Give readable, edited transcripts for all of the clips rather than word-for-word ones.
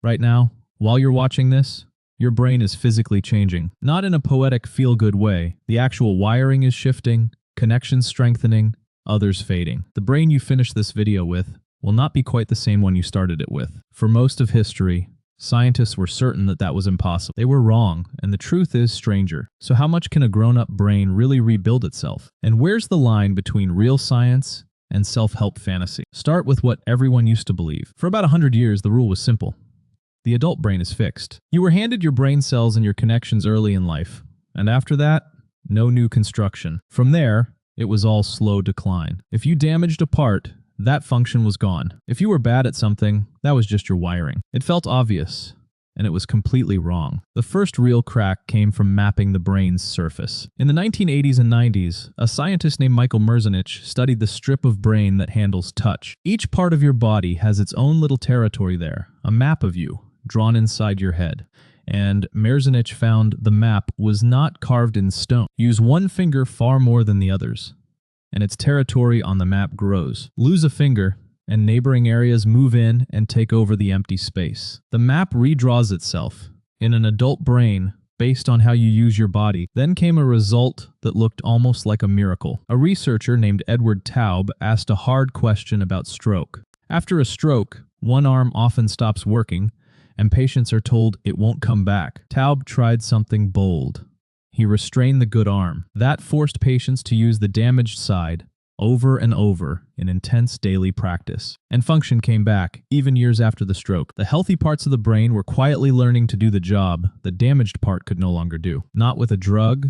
Right now, while you're watching this, your brain is physically changing. Not in a poetic feel-good way. The actual wiring is shifting, connections strengthening, others fading. The brain you finish this video with will not be quite the same one you started it with. For most of history, scientists were certain that that was impossible. They were wrong, and the truth is stranger. So how much can a grown-up brain really rebuild itself? And where's the line between real science and self-help fantasy? Start with what everyone used to believe. For about 100 years, the rule was simple. The adult brain is fixed. You were handed your brain cells and your connections early in life, and after that, no new construction. From there, it was all slow decline. If you damaged a part, that function was gone. If you were bad at something, that was just your wiring. It felt obvious, and it was completely wrong. The first real crack came from mapping the brain's surface. In the 1980s and 90s, a scientist named Michael Merzenich studied the strip of brain that handles touch. Each part of your body has its own little territory there, a map of you, drawn inside your head. And Merzenich found the map was not carved in stone. Use one finger far more than the others, and its territory on the map grows. Lose a finger, and neighboring areas move in and take over the empty space. The map redraws itself in an adult brain based on how you use your body. Then came a result that looked almost like a miracle. A researcher named Edward Taub asked a hard question about stroke. After a stroke, one arm often stops working, and patients are told it won't come back. Taub tried something bold. He restrained the good arm. That forced patients to use the damaged side over and over in intense daily practice. And function came back, even years after the stroke. The healthy parts of the brain were quietly learning to do the job the damaged part could no longer do. Not with a drug,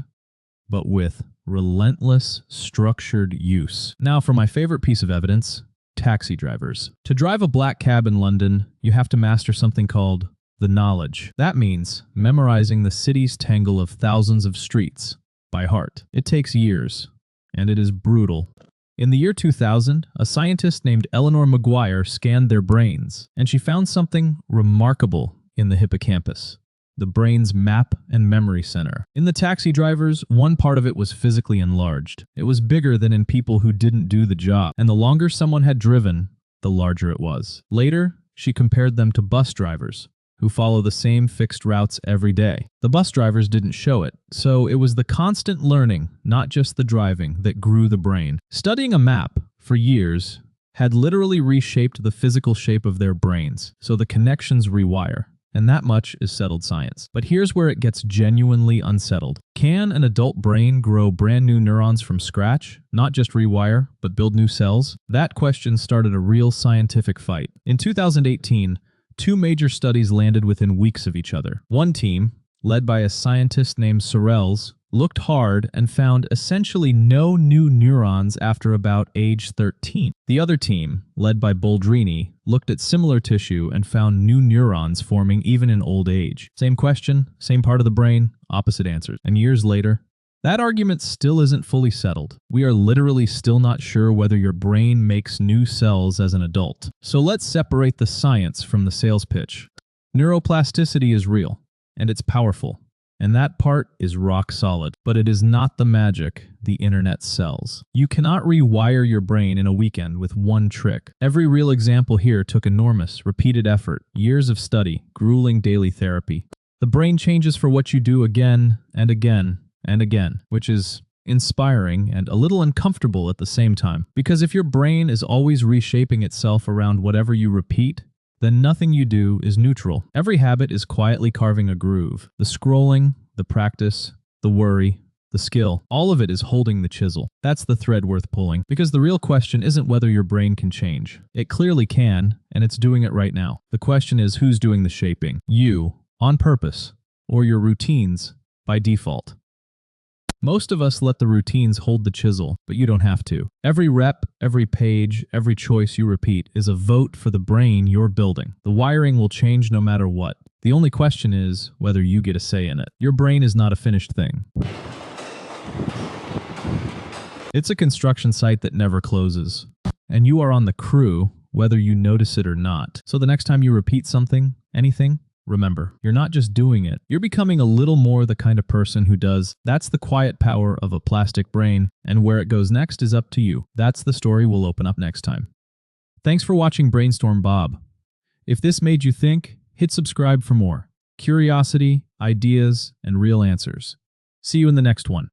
but with relentless, structured use. Now for my favorite piece of evidence, taxi drivers. To drive a black cab in London, you have to master something called the knowledge. That means memorizing the city's tangle of thousands of streets by heart. It takes years, and it is brutal. In the year 2000, a scientist named Eleanor Maguire scanned their brains, and she found something remarkable in the hippocampus, the brain's map and memory center. In the taxi drivers, one part of it was physically enlarged. It was bigger than in people who didn't do the job, and the longer someone had driven, the larger it was. Later, she compared them to bus drivers, who follow the same fixed routes every day. The bus drivers didn't show it, so it was the constant learning, not just the driving, that grew the brain. Studying a map for years had literally reshaped the physical shape of their brains, so the connections rewire. And that much is settled science. But here's where it gets genuinely unsettled. Can an adult brain grow brand new neurons from scratch? Not just rewire, but build new cells? That question started a real scientific fight. In 2018, two major studies landed within weeks of each other. One team, led by a scientist named Sorrells, looked hard and found essentially no new neurons after about age 13. The other team, led by Boldrini, looked at similar tissue and found new neurons forming even in old age. Same question, same part of the brain, opposite answers. And years later, that argument still isn't fully settled. We are literally still not sure whether your brain makes new cells as an adult. So let's separate the science from the sales pitch. Neuroplasticity is real, and it's powerful. And that part is rock solid. But it is not the magic the internet sells. You cannot rewire your brain in a weekend with one trick. Every real example here took enormous, repeated effort, years of study, grueling daily therapy. The brain changes for what you do again and again and again, which is inspiring and a little uncomfortable at the same time. Because if your brain is always reshaping itself around whatever you repeat, then nothing you do is neutral. Every habit is quietly carving a groove. The scrolling, the practice, the worry, the skill, all of it is holding the chisel. That's the thread worth pulling, because the real question isn't whether your brain can change. It clearly can, and it's doing it right now. The question is who's doing the shaping? You, on purpose, or your routines by default. Most of us let the routines hold the chisel, but you don't have to. Every rep, every page, every choice you repeat is a vote for the brain you're building. The wiring will change no matter what. The only question is whether you get a say in it. Your brain is not a finished thing. It's a construction site that never closes, and you are on the crew whether you notice it or not. So the next time you repeat something, anything, remember, you're not just doing it. You're becoming a little more the kind of person who does. That's the quiet power of a plastic brain, and where it goes next is up to you. That's the story we'll open up next time. Thanks for watching Brainstorm Bob. If this made you think, Hit subscribe for more curiosity, ideas, and real answers. See you in the next one.